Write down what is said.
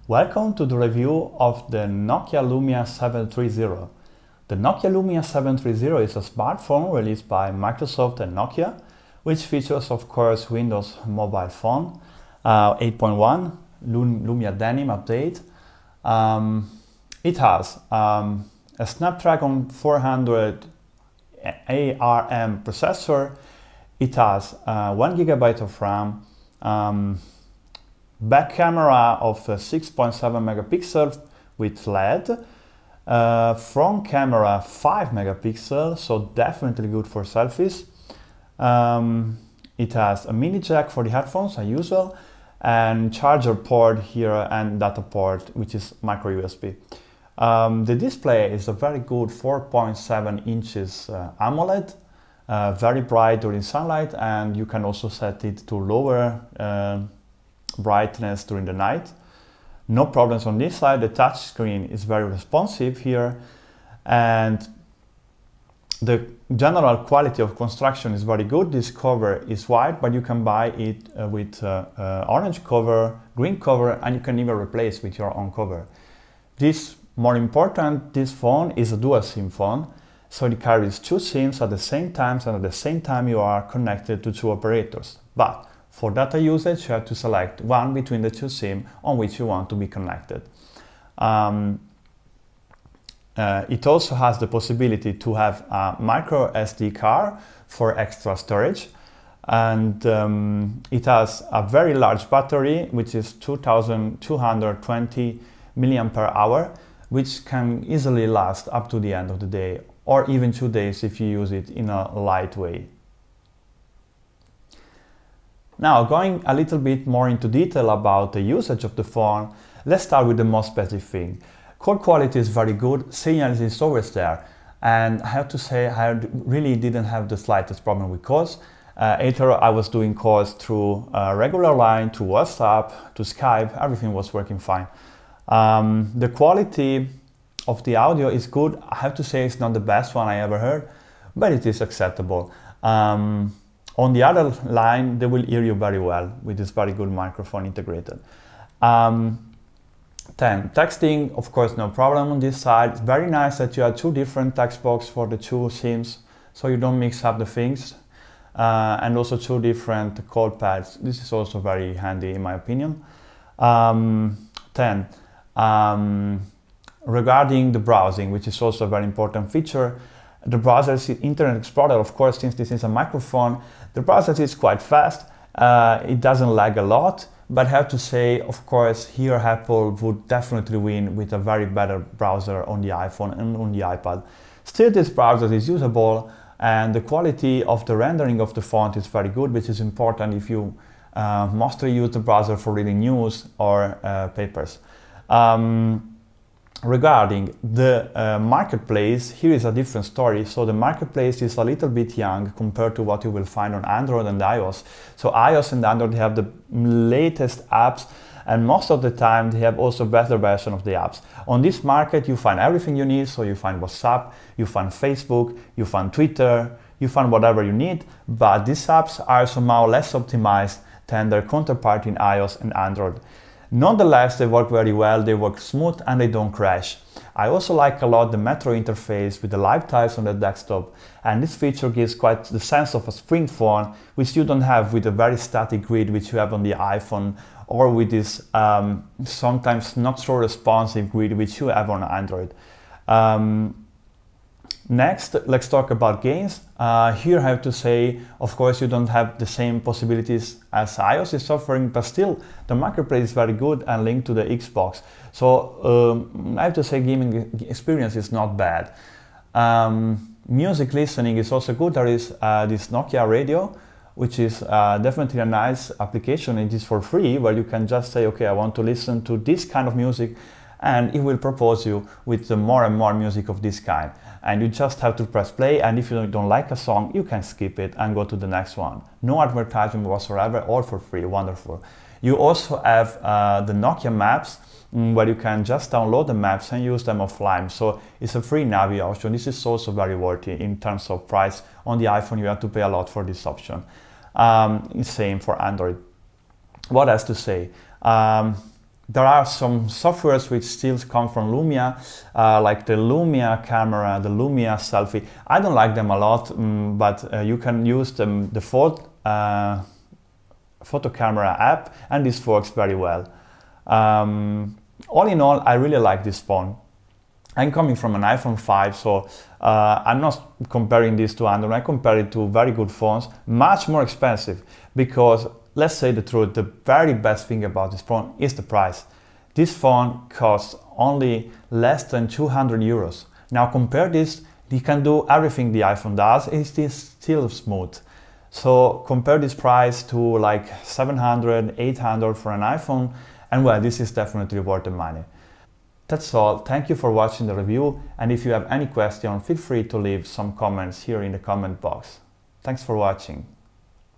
Welcome to the review of the Nokia Lumia 730. The Nokia Lumia 730 is a smartphone released by Microsoft and Nokia, which features, of course, Windows Mobile Phone 8.1, Lumia Denim update. It has a Snapdragon 400 ARM processor. It has 1 GB of RAM, back camera of 6.7 megapixels with LED, front camera 5 megapixels, so definitely good for selfies. It has a mini jack for the headphones as usual, and charger port here and data port, which is micro USB. The display is a very good 4.7 inches AMOLED, very bright during sunlight, and you can also set it to lower brightness during the night. No problems on this side. The touch screen is very responsive here, and the general quality of construction is very good. This cover is white, but you can buy it with orange cover, green cover, and you can even replace with your own cover. This, more important, this phone is a dual SIM phone, so it carries 2 SIMs at the same time, and at the same time you are connected to 2 operators. But for data usage, you have to select one between the 2 SIM on which you want to be connected. It also has the possibility to have a micro SD card for extra storage, and it has a very large battery, which is 2220 mAh, which can easily last up to the end of the day, or even 2 days if you use it in a light way. Now, going a little bit more into detail about the usage of the phone, let's start with the most basic thing. Call quality is very good, signal is always there, and I have to say I really didn't have the slightest problem with calls. Either I was doing calls through a regular line, to WhatsApp, to Skype, everything was working fine. The quality of the audio is good. I have to say it's not the best one I ever heard, but it is acceptable. On the other line, they will hear you very well with this very good microphone integrated. 10. Texting, of course, no problem on this side. It's very nice that you have 2 different text boxes for the 2 SIMs, so you don't mix up the things. And also 2 different call pads. This is also very handy in my opinion. 10. Regarding the browsing, which is also a very important feature, the browser is Internet Explorer, of course, since this is a microphone. The browser is quite fast, it doesn't lag a lot, but I have to say, of course, here Apple would definitely win with a very better browser on the iPhone and on the iPad. Still, this browser is usable, and the quality of the rendering of the font is very good, which is important if you mostly use the browser for reading news or papers. Regarding the marketplace, here is a different story. So the marketplace is a little bit young compared to what you will find on Android and iOS. So iOS and Android have the latest apps, and most of the time they have also better version of the apps. On this market you find everything you need, so you find WhatsApp, you find Facebook, you find Twitter, you find whatever you need, but these apps are somehow less optimized than their counterpart in iOS and Android. Nonetheless, they work very well, they work smooth, and they don't crash. I also like a lot the Metro interface with the live tiles on the desktop, and this feature gives quite the sense of a spring phone, which you don't have with the very static grid which you have on the iPhone, or with this sometimes not so responsive grid which you have on Android. Next, let's talk about games. Here I have to say, of course, you don't have the same possibilities as iOS is offering, but still the marketplace is very good and linked to the Xbox. So I have to say gaming experience is not bad. Music listening is also good. There is this Nokia radio, which is definitely a nice application. It is for free, where you can just say, okay, I want to listen to this kind of music, and it will propose you with more and more music of this kind. And you just have to press play, and if you don't like a song, you can skip it and go to the next one. No advertising whatsoever, all for free, wonderful. You also have the Nokia Maps, where you can just download the maps and use them offline. So it's a free Navi option. This is also very worthy in terms of price. On the iPhone, you have to pay a lot for this option. Same for Android. What else to say? There are some softwares which still come from Lumia, like the Lumia camera, the Lumia selfie. I don't like them a lot, but you can use the default photo camera app, and this works very well. All in all, I really like this phone. I'm coming from an iPhone 5, so I'm not comparing this to Android. I compare it to very good phones, much more expensive, because let's say the truth, the very best thing about this phone is the price. This phone costs only less than 200 euros. Now compare this, you can do everything the iPhone does, it is still smooth. So compare this price to like 700, 800 for an iPhone, and well, this is definitely worth the money. That's all. Thank you for watching the review, and if you have any question, feel free to leave some comments here in the comment box. Thanks for watching.